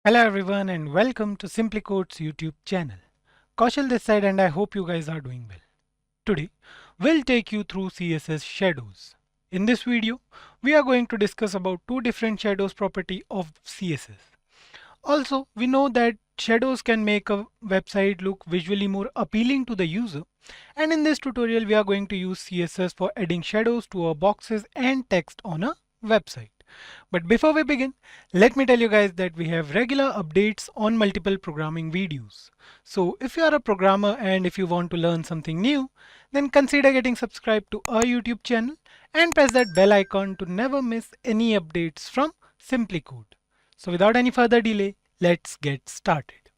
Hello everyone and welcome to SimpliCode's YouTube channel. Kaushal this side and I hope you guys are doing well. Today, we'll take you through CSS Shadows. In this video, we are going to discuss about two different shadows property of CSS. Also, we know that shadows can make a website look visually more appealing to the user. And in this tutorial, we are going to use CSS for adding shadows to our boxes and text on a website. But before we begin, let me tell you guys that we have regular updates on multiple programming videos. So if you are a programmer and if you want to learn something new, then consider getting subscribed to our YouTube channel and press that bell icon to never miss any updates from SimpliCode. So without any further delay, let's get started.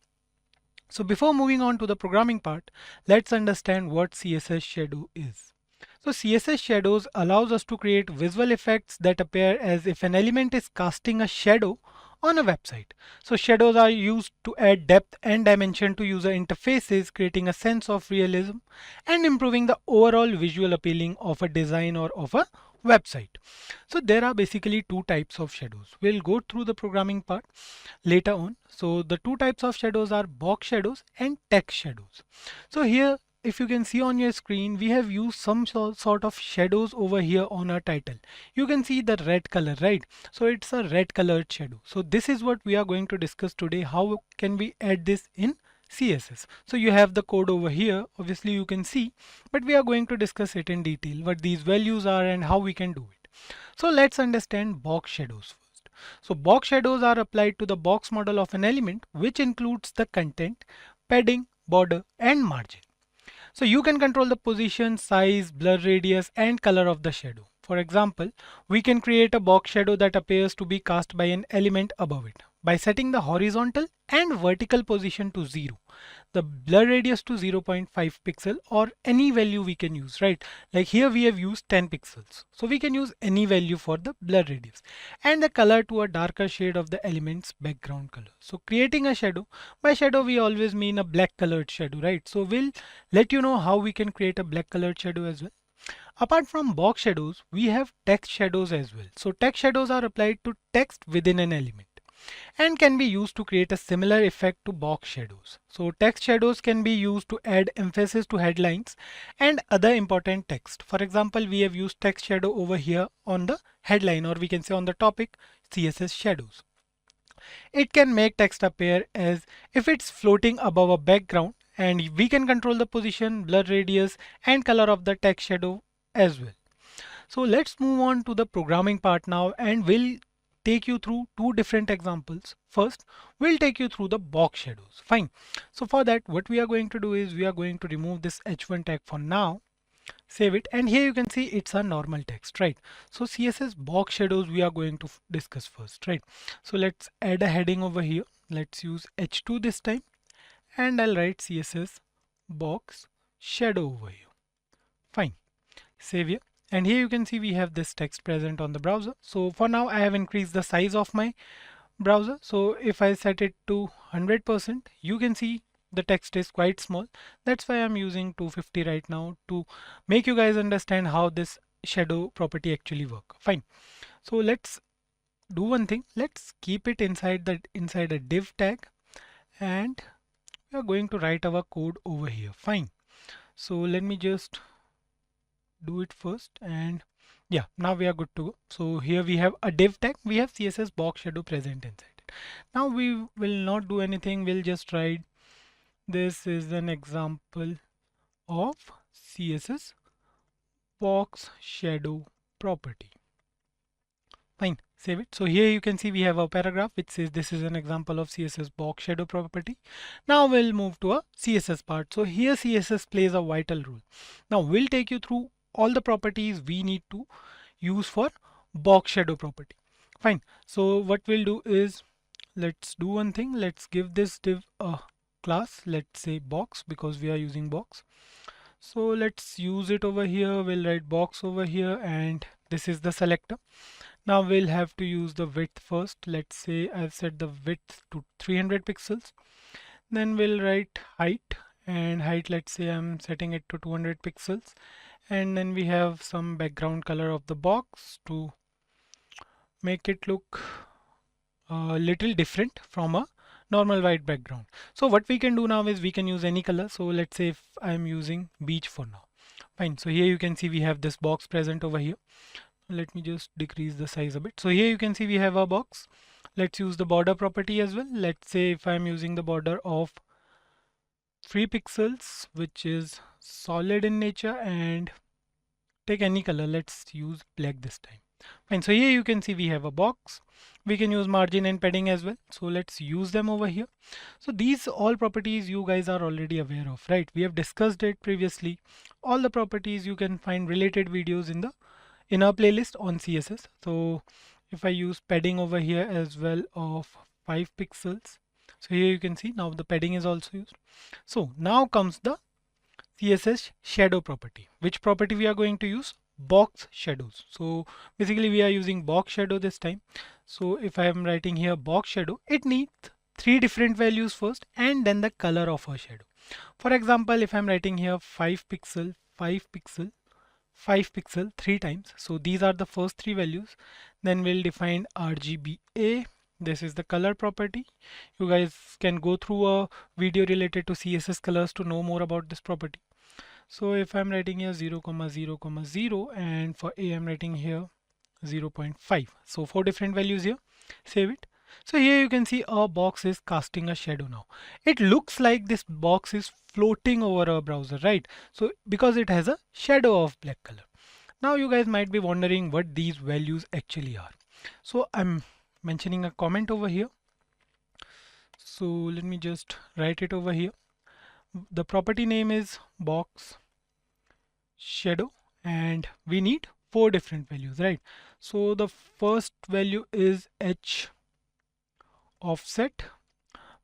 So before moving on to the programming part, let's understand what CSS Shadow is. So CSS Shadows allows us to create visual effects that appear as if an element is casting a shadow on a website. So shadows are used to add depth and dimension to user interfaces, creating a sense of realism and improving the overall visual appealing of a design or of a website. So there are basically two types of shadows. We'll go through the programming part later on. So the two types of shadows are box shadows and text shadows. So here, if you can see on your screen, we have used some sort of shadows over here on our title. You can see the red color, right? So it's a red colored shadow. So this is what we are going to discuss today. How can we add this in CSS? So you have the code over here. Obviously you can see, but we are going to discuss it in detail, what these values are and how we can do it. So let's understand box shadows first. So box shadows are applied to the box model of an element, which includes the content, padding, border, and margin. So you can control the position, size, blur radius, and color of the shadow. For example, we can create a box shadow that appears to be cast by an element above it by setting the horizontal and vertical position to 0, the blur radius to 0.5 pixel, or any value we can use, right? Like here we have used 10 pixels. So we can use any value for the blur radius, and the color to a darker shade of the element's background color. So creating a shadow, by shadow we always mean a black colored shadow, right? So we'll let you know how we can create a black colored shadow as well. Apart from box shadows, we have text shadows as well. So text shadows are applied to text within an element and can be used to create a similar effect to box shadows. So text shadows can be used to add emphasis to headlines and other important text. For example, we have used text shadow over here on the headline, or we can say on the topic CSS shadows. It can make text appear as if it's floating above a background, and we can control the position, blur radius, and color of the text shadow as well. So let's move on to the programming part now, and we'll take you through two different examples. First, we'll take you through the box shadows. Fine. So for that, what we are going to do is we are going to remove this h1 tag for now, save it, and here you can see it's a normal text, right? So CSS box shadows we are going to discuss first, right? So let's add a heading over here. Let's use h2 this time, and I'll write CSS box shadow over here. Fine. Save here. And here you can see we have this text present on the browser. So for now I have increased the size of my browser. So if I set it to 100%, you can see the text is quite small. That's why I'm using 250 right now to make you guys understand how this shadow property actually work. Fine. So let's do one thing. Let's keep it inside a div tag, and we are going to write our code over here. Fine. So let me just do it first, and yeah, now we are good to go. So here we have a div tag, we have CSS box shadow present inside it. Now we will not do anything, we'll just write this is an example of CSS box shadow property. Fine, save it. So here you can see we have a paragraph which says this is an example of CSS box shadow property. Now we'll move to a CSS part. So here CSS plays a vital role. Now we'll take you through all the properties we need to use for box shadow property. Fine. So what we'll do is, let's do one thing. Let's give this div a class. Let's say box, because we are using box. So let's use it over here. We'll write box over here, and this is the selector. Now we'll have to use the width first. Let's say I've set the width to 300 pixels. Then we'll write height, and height, let's say I'm setting it to 200 pixels. And then we have some background color of the box to make it look a little different from a normal white background. So what we can do now is we can use any color. So let's say if I'm using beach for now. Fine. So here you can see we have this box present over here. Let me just decrease the size a bit. So here you can see we have a box. Let's use the border property as well. Let's say if I'm using the border of 3 pixels, which is solid in nature, and take any color. Let's use black this time. Fine. So here you can see we have a box. We can use margin and padding as well. So let's use them over here. So these all properties you guys are already aware of, right? We have discussed it previously. All the properties you can find related videos in our playlist on CSS. So if I use padding over here as well of 5 pixels. So here you can see now the padding is also used. So now comes the CSS Shadow Property. Which property we are going to use? Box Shadows. So basically we are using Box Shadow this time. So if I am writing here Box Shadow, it needs 3 different values first and then the color of a shadow. For example, if I'm writing here 5 pixel, 5 pixel, 5 pixel 3 times. So these are the first 3 values. Then we'll define RGBA. This is the color property. You guys can go through a video related to CSS colors to know more about this property. So if I'm writing here 0, 0, 0 and for A I'm writing here 0.5. So 4 different values here. Save it. So here you can see our box is casting a shadow now. It looks like this box is floating over our browser, right? So because it has a shadow of black color. Now you guys might be wondering what these values actually are. So I'm mentioning a comment over here. So let me just write it over here. The property name is box shadow and we need 4 different values, right? So the first value is h offset.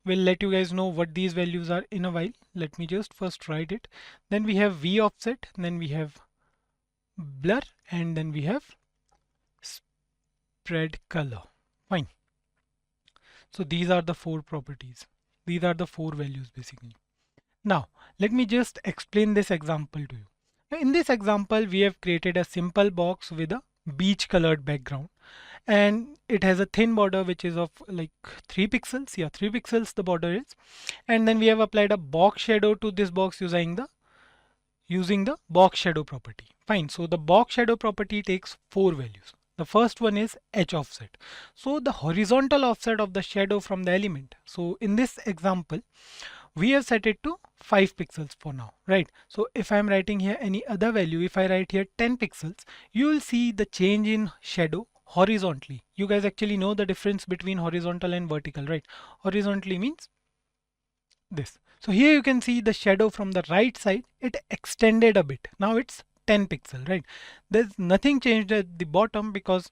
We'll let you guys know what these values are in a while. Let me just first write it. Then we have v offset, then we have blur, and then we have spread color. Fine. So these are the 4 properties. These are the 4 values basically. Now let me just explain this example to you. In this example, we have created a simple box with a beige colored background and it has a thin border which is of like 3 pixels. Yeah, 3 pixels the border is. And then we have applied a box shadow to this box using the box shadow property. Fine. So the box shadow property takes 4 values. The first one is h offset. So the horizontal offset of the shadow from the element. So in this example, we have set it to 5 pixels for now, right? So if I'm writing here any other value, if I write here 10 pixels, you will see the change in shadow horizontally. You guys actually know the difference between horizontal and vertical, right? Horizontally means this. So here you can see the shadow from the right side, it extended a bit. Now it's 10 pixel, right? There's nothing changed at the bottom because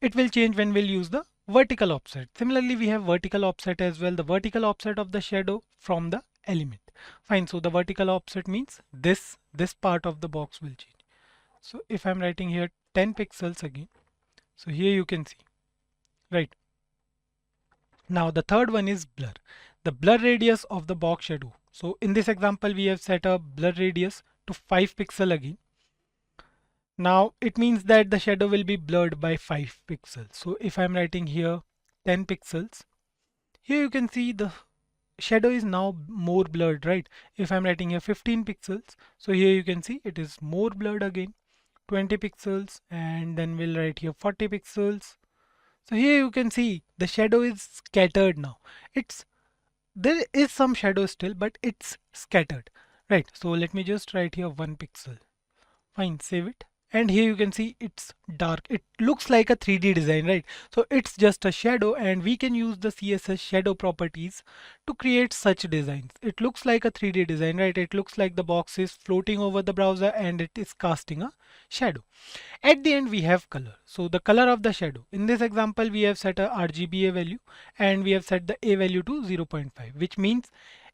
it will change when we'll use the vertical offset. Similarly, we have vertical offset as well, the vertical offset of the shadow from the element. Fine. So the vertical offset means this part of the box will change. So if I'm writing here 10 pixels again, so here you can see, right? Now the third one is blur, the blur radius of the box shadow. So in this example, we have set a blur radius to 5 pixel again. Now it means that the shadow will be blurred by 5 pixels. So if I'm writing here 10 pixels, here you can see the shadow is now more blurred, right? If I'm writing here 15 pixels, so here you can see it is more blurred again, 20 pixels, and then we'll write here 40 pixels. So here you can see the shadow is scattered now. There is some shadow still, but it's scattered, right? So let me just write here 1 pixel. Fine, save it. And here you can see it's dark. It looks like a 3D design, right? So it's just a shadow and we can use the CSS shadow properties to create such designs. It looks like a 3D design, right? It looks like the box is floating over the browser and it is casting a shadow. At the end, we have color. So the color of the shadow. In this example, we have set a RGBA value and we have set the A value to 0.5, which means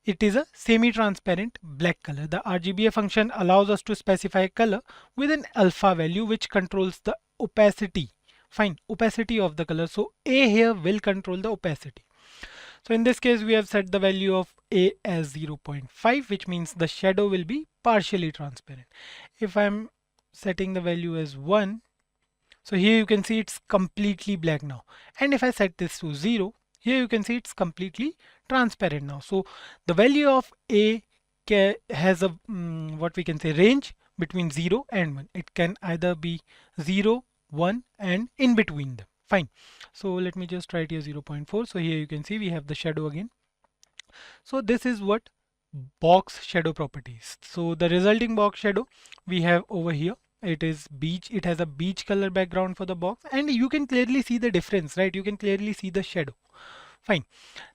it is a semi-transparent black color. The RGBA function allows us to specify color with an alpha value which controls the opacity. Fine, opacity of the color. So A here will control the opacity. So in this case, we have set the value of A as 0.5, which means the shadow will be partially transparent. If I'm setting the value as 1, so here you can see it's completely black now. And if I set this to 0, Here you can see it's completely transparent now. So the value of A has a what we can say range between 0 and 1. It can either be 0, 1 and in between them. Fine. So let me just write here 0.4. So here you can see we have the shadow again. So this is what box shadow properties. So the resulting box shadow we have over here. It is beige. It has a beige color background for the box, and you can clearly see the difference, right? You can clearly see the shadow. Fine.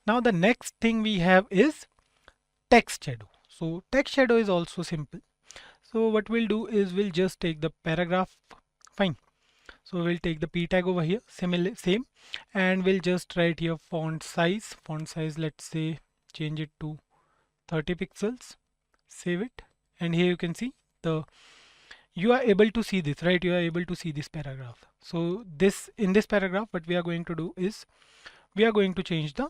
Now the next thing we have is text shadow. So text shadow is also simple. So what we'll do is we'll just take the paragraph. Fine. So we'll take the p tag over here, same, and we'll just write here font size. Font size, let's say, change it to 30 pixels. Save it, and here you can see you are able to see this, right? You are able to see this paragraph. So in this paragraph, what we are going to do is we are going to change the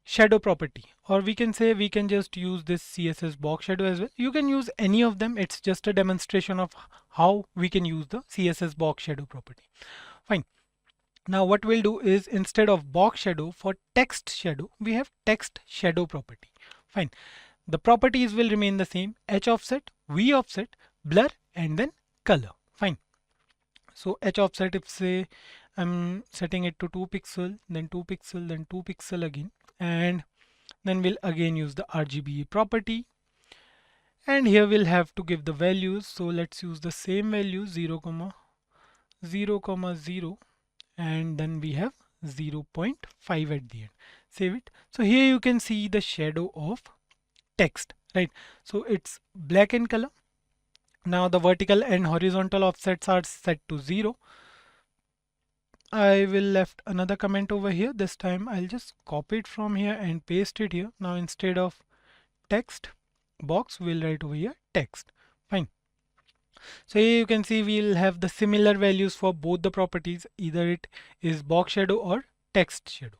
shadow property, or we can say we can just use this CSS box shadow as well. You can use any of them. It's just a demonstration of how we can use the CSS box shadow property. Fine. Now what we'll do is instead of box shadow, for text shadow, we have text shadow property. Fine. The properties will remain the same: H offset, V offset, blur, and then color. Fine. So H offset, if say I'm setting it to 2 pixel, then 2 pixel, then 2 pixel again, and then we'll again use the RGB property, and here we'll have to give the values. So let's use the same value 0, 0, 0, and then we have 0.5 at the end. Save it. So here you can see the shadow of text, right? So it's black in color. Now the vertical and horizontal offsets are set to 0. I will left another comment over here. This time I'll just copy it from here and paste it here. Now instead of text box, we'll write over here text. Fine. So here you can see we'll have the similar values for both the properties. Either it is box shadow or text shadow.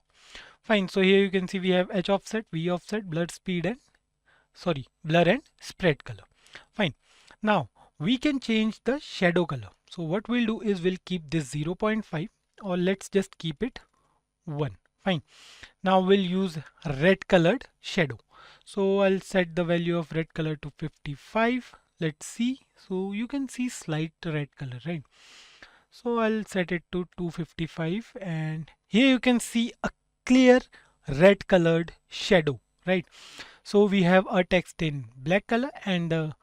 Fine. So here you can see we have H offset, V offset, blur speed, and blur and spread color. Fine. Now we can change the shadow color. So what we'll do is we'll keep this 0.5, or let's just keep it 1. Fine. Now we'll use red colored shadow. So I'll set the value of red color to 55. Let's see. So you can see slight red color, right? So I'll set it to 255, and here you can see a clear red colored shadow, right? So we have our text in black color and the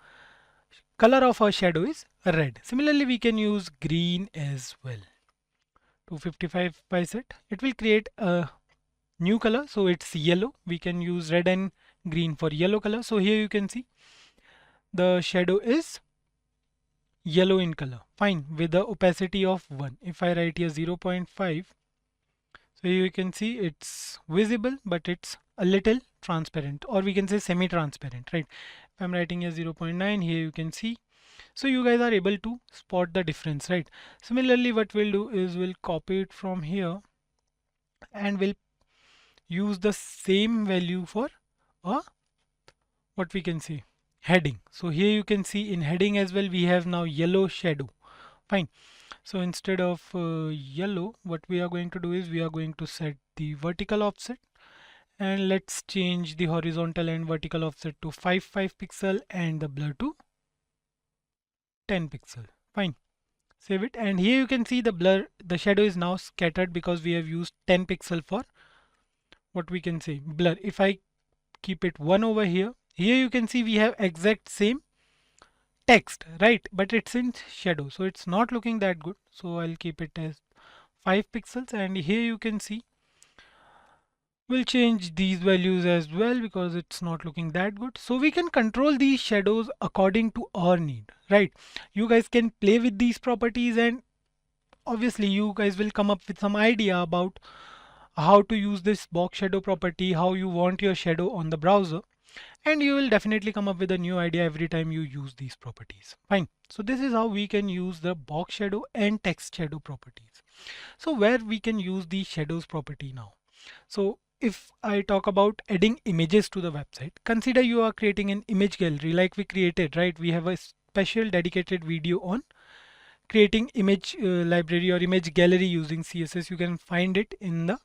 color of our shadow is red. Similarly, we can use green as well. 255 by set. It will create a new color. So it's yellow. We can use red and green for yellow color. So here you can see the shadow is yellow in color. Fine. With the opacity of 1. If I write here 0.5, so here you can see it's visible, but it's a little transparent, or we can say semi-transparent, right? If I'm writing here 0.9, here you can see. So you guys are able to spot the difference, right? Similarly, what we'll do is we'll copy it from here and we'll use the same value for what we can say heading. So here you can see in heading as well, we have now yellow shadow. Fine. So instead of yellow, what we are going to do is we are going to set the vertical offset, and let's change the horizontal and vertical offset to 5 pixel and the blur to 10 pixel. Fine. Save it, and here you can see the shadow is now scattered because we have used 10 pixel for what we can say blur. If I keep it 1 over here, you can see we have exact same text, right? But it's in shadow, so it's not looking that good. So I'll keep it as 5 pixels, and here you can see we'll change these values as well because it's not looking that good. So we can control these shadows according to our need, right? You guys can play with these properties, and obviously you guys will come up with some idea about how to use this box shadow property, how you want your shadow on the browser, and you will definitely come up with a new idea every time you use these properties. Fine. So this is how we can use the box shadow and text shadow properties. So where we can use the shadows property now. So if I talk about adding images to the website, consider you are creating an image gallery like we created, right? We have a special dedicated video on creating image library or image gallery using CSS. You can find it in the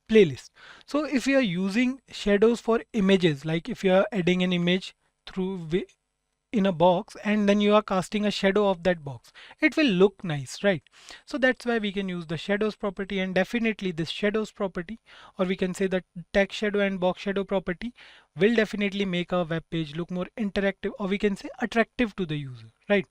playlist. So if you are using shadows for images, like if you are adding an image in a box and then you are casting a shadow of that box, it will look nice, right? So that's why we can use the shadows property, and definitely this shadows property, or we can say that text shadow and box shadow property, will definitely make our web page look more interactive, or we can say attractive to the user, right?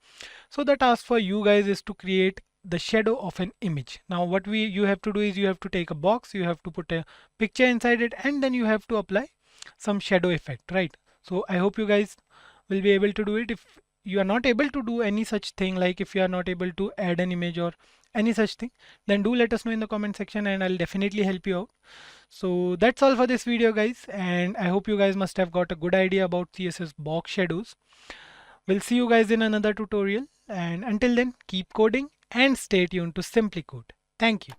So the task for you guys is to create the shadow of an image. Now what you have to do is you have to take a box, you have to put a picture inside it, and then you have to apply some shadow effect, right? So I hope you guys will be able to do it. If you are not able to do any such thing, like if you are not able to add an image or any such thing, then do let us know in the comment section and I'll definitely help you out. So that's all for this video, guys, and I hope you guys must have got a good idea about CSS box shadows. We'll see you guys in another tutorial, and until then, keep coding and stay tuned to SimpliCode. Thank you.